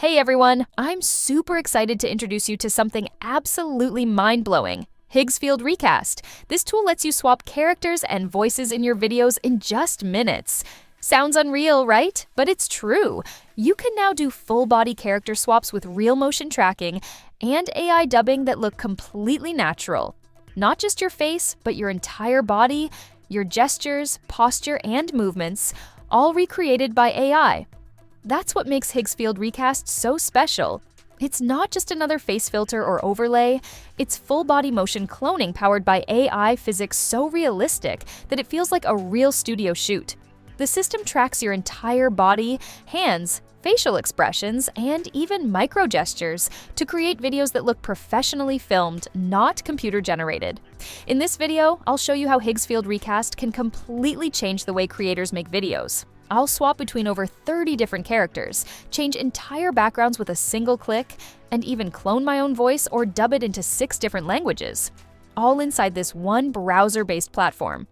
Hey everyone, I'm super excited to introduce you to something absolutely mind-blowing. Higgsfield Recast. This tool lets you swap characters and voices in your videos in just minutes. Sounds unreal, right? But it's true. You can now do full-body character swaps with real motion tracking and AI dubbing that look completely natural. Not just your face, but your entire body, your gestures, posture, and movements, all recreated by AI. That's what makes Higgsfield Recast so special. It's not just another face filter or overlay, it's full-body motion cloning powered by AI physics so realistic that it feels like a real studio shoot. The system tracks your entire body, hands, facial expressions, and even micro-gestures to create videos that look professionally filmed, not computer-generated. In this video, I'll show you how Higgsfield Recast can completely change the way creators make videos. I'll swap between over 30 different characters, change entire backgrounds with a single click, and even clone my own voice or dub it into 6 different languages, all inside this one browser-based platform.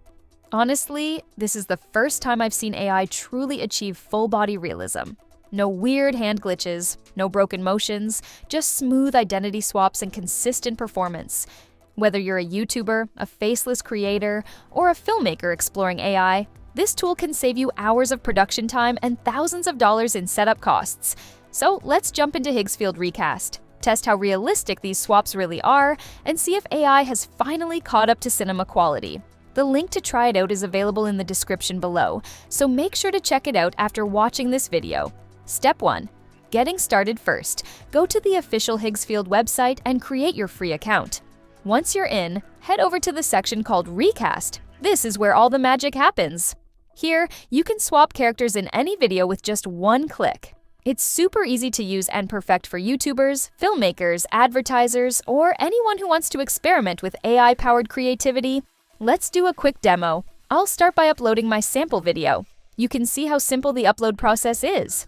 Honestly, this is the first time I've seen AI truly achieve full-body realism. No weird hand glitches, no broken motions, just smooth identity swaps and consistent performance. Whether you're a YouTuber, a faceless creator, or a filmmaker exploring AI, this tool can save you hours of production time and thousands of dollars in setup costs. So let's jump into Higgsfield Recast, test how realistic these swaps really are, and see if AI has finally caught up to cinema quality. The link to try it out is available in the description below, so make sure to check it out after watching this video. Step 1. Getting started first. Go to the official Higgsfield website and create your free account. Once you're in, head over to the section called Recast. This is where all the magic happens. Here, you can swap characters in any video with just one click. It's super easy to use and perfect for YouTubers, filmmakers, advertisers, or anyone who wants to experiment with AI-powered creativity. Let's do a quick demo. I'll start by uploading my sample video. You can see how simple the upload process is.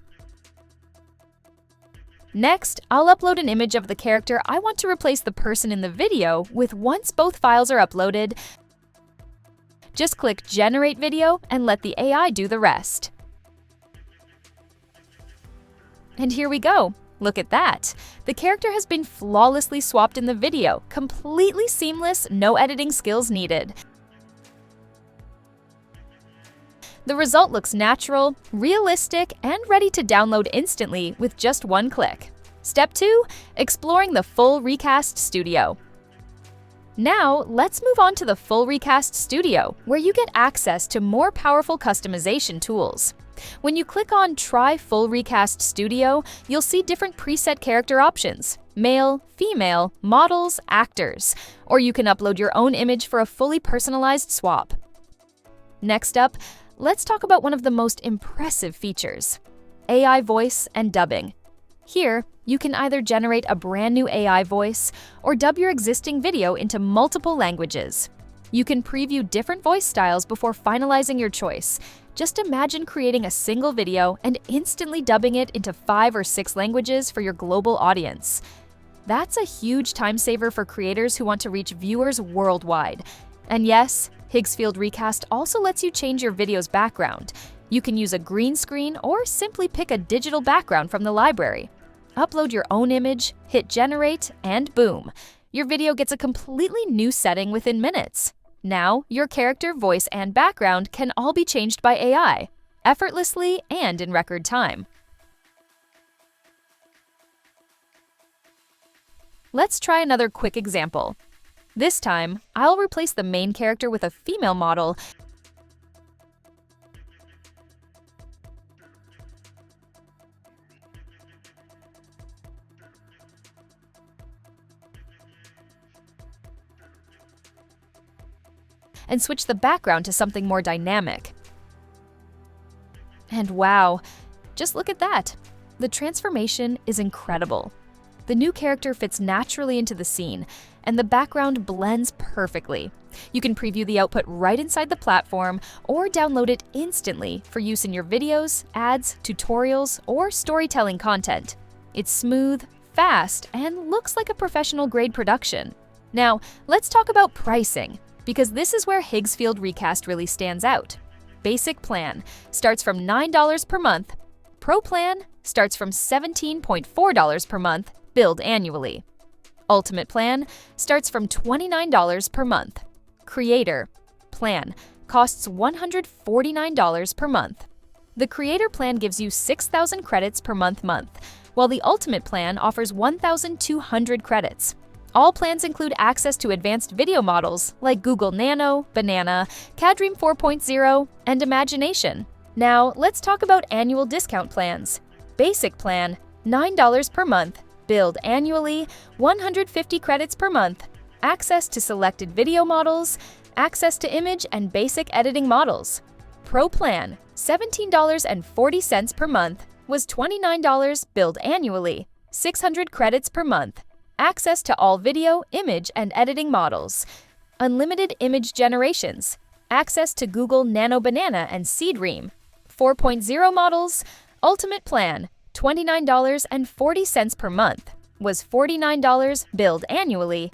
Next, I'll upload an image of the character I want to replace the person in the video with once both files are uploaded. Just click Generate Video and let the AI do the rest. And here we go. Look at that. The character has been flawlessly swapped in the video, completely seamless, no editing skills needed. The result looks natural, realistic, and ready to download instantly with just one click. Step 2. Exploring the full Recast Studio. Now, let's move on to the full Recast Studio, where you get access to more powerful customization tools. When you click on Try Full Recast Studio, you'll see different preset character options: male, female, models, actors, or you can upload your own image for a fully personalized swap. Next up, let's talk about one of the most impressive features: AI voice and dubbing. Here, you can either generate a brand new AI voice or dub your existing video into multiple languages. You can preview different voice styles before finalizing your choice. Just imagine creating a single video and instantly dubbing it into 5 or 6 languages for your global audience. That's a huge time saver for creators who want to reach viewers worldwide. And yes, Higgsfield Recast also lets you change your video's background. You can use a green screen or simply pick a digital background from the library. Upload your own image, hit generate, and boom! Your video gets a completely new setting within minutes. Now, your character, voice, and background can all be changed by AI, effortlessly and in record time. Let's try another quick example. This time, I'll replace the main character with a female model and switch the background to something more dynamic. And wow, just look at that! The transformation is incredible. The new character fits naturally into the scene, and the background blends perfectly. You can preview the output right inside the platform or download it instantly for use in your videos, ads, tutorials, or storytelling content. It's smooth, fast, and looks like a professional-grade production. Now, let's talk about pricing, because this is where Higgsfield Recast really stands out. Basic plan starts from $9 per month. Pro plan starts from $17.4 per month, billed annually. Ultimate plan starts from $29 per month. Creator plan costs $149 per month. The Creator plan gives you 6,000 credits per month, while the Ultimate plan offers 1,200 credits. All plans include access to advanced video models like Google Nano, Banana, Cadream 4.0, and Imagination. Now, let's talk about annual discount plans. Basic plan, $9 per month, billed annually, 150 credits per month, access to selected video models, access to image and basic editing models. Pro plan, $17.40 per month, was $29 billed annually, 600 credits per month, access to all video, image, and editing models, unlimited image generations, access to Google Nano Banana and Cadream, 4.0 models. Ultimate plan, $29.40 per month, was $49 billed annually,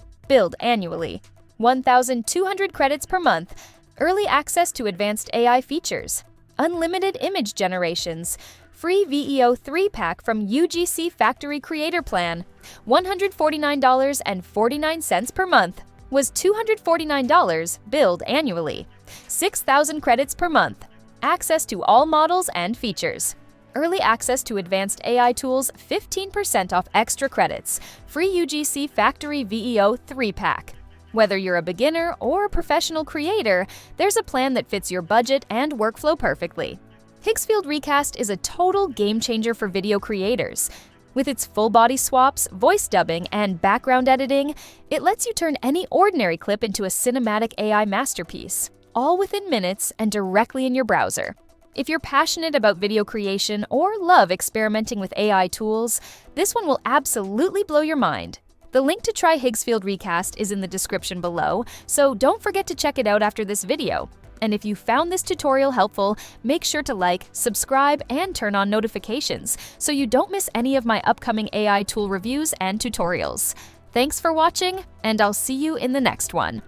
1,200 credits per month, early access to advanced AI features, unlimited image generations, free VEO 3-pack from UGC Factory Creator Plan, $149.49 per month, was $249 billed annually, 6,000 credits per month, access to all models and features, early access to advanced AI tools, 15% off extra credits, free UGC Factory VEO 3-pack. Whether you're a beginner or a professional creator, there's a plan that fits your budget and workflow perfectly. Higgsfield Recast is a total game changer for video creators. With its full body swaps, voice dubbing, and background editing, it lets you turn any ordinary clip into a cinematic AI masterpiece, all within minutes and directly in your browser. If you're passionate about video creation or love experimenting with AI tools, this one will absolutely blow your mind. The link to try Higgsfield Recast is in the description below, so don't forget to check it out after this video. And if you found this tutorial helpful, make sure to like, subscribe, and turn on notifications so you don't miss any of my upcoming AI tool reviews and tutorials. Thanks for watching, and I'll see you in the next one.